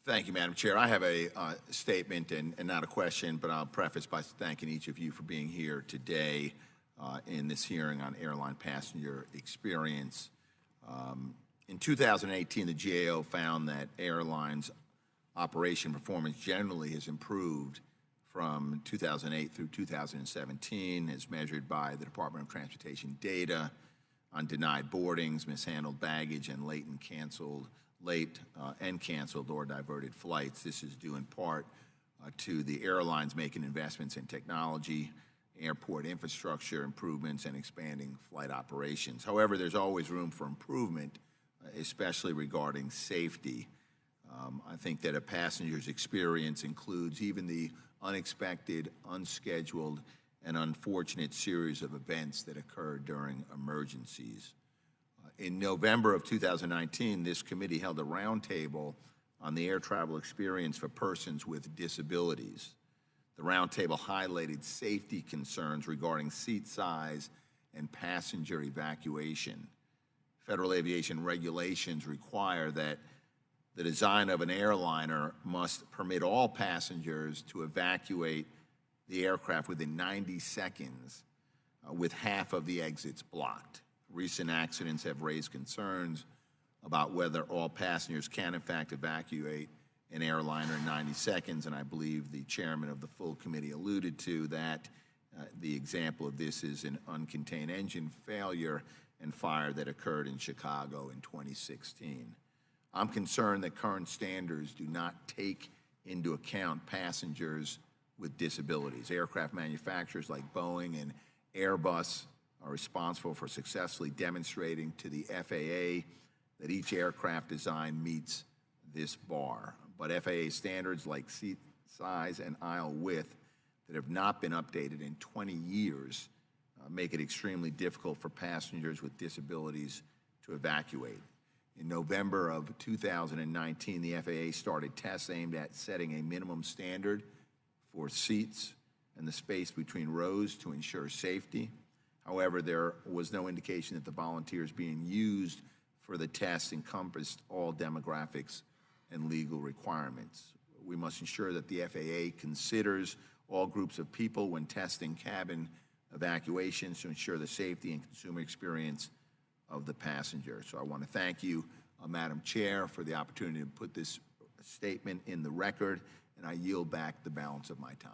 Thank you, Madam Chair. I have a statement and not a question, but I'll preface by thanking each of you for being here today in this hearing on airline passenger experience. In 2018, the GAO found that airlines' operation performance generally has improved from 2008 through 2017, as measured by the Department of Transportation data on denied boardings, mishandled baggage, and late and canceled or diverted flights. This is due in part to the airlines making investments in technology, airport infrastructure improvements, and expanding flight operations. However, there's always room for improvement, especially regarding safety. I think that a passenger's experience includes even the unexpected, unscheduled, and unfortunate series of events that occur during emergencies. In November of 2019, this committee held a roundtable on the air travel experience for persons with disabilities. The roundtable highlighted safety concerns regarding seat size and passenger evacuation. Federal aviation regulations require that the design of an airliner must permit all passengers to evacuate the aircraft within 90 seconds, with half of the exits blocked. Recent accidents have raised concerns about whether all passengers can in fact evacuate an airliner in 90 seconds, and I believe the chairman of the full committee alluded to that. The example of this is an uncontained engine failure and fire that occurred in Chicago in 2016. I'm concerned that current standards do not take into account passengers with disabilities. Aircraft manufacturers like Boeing and Airbus are responsible for successfully demonstrating to the FAA that each aircraft design meets this bar. But FAA standards like seat size and aisle width that have not been updated in 20 years make it extremely difficult for passengers with disabilities to evacuate. In November of 2019, the FAA started tests aimed at setting a minimum standard for seats and the space between rows to ensure safety. However, there was no indication that the volunteers being used for the test encompassed all demographics and legal requirements. We must ensure that the FAA considers all groups of people when testing cabin evacuations to ensure the safety and consumer experience of the passenger. So I want to thank you, Madam Chair, for the opportunity to put this statement in the record, and I yield back the balance of my time.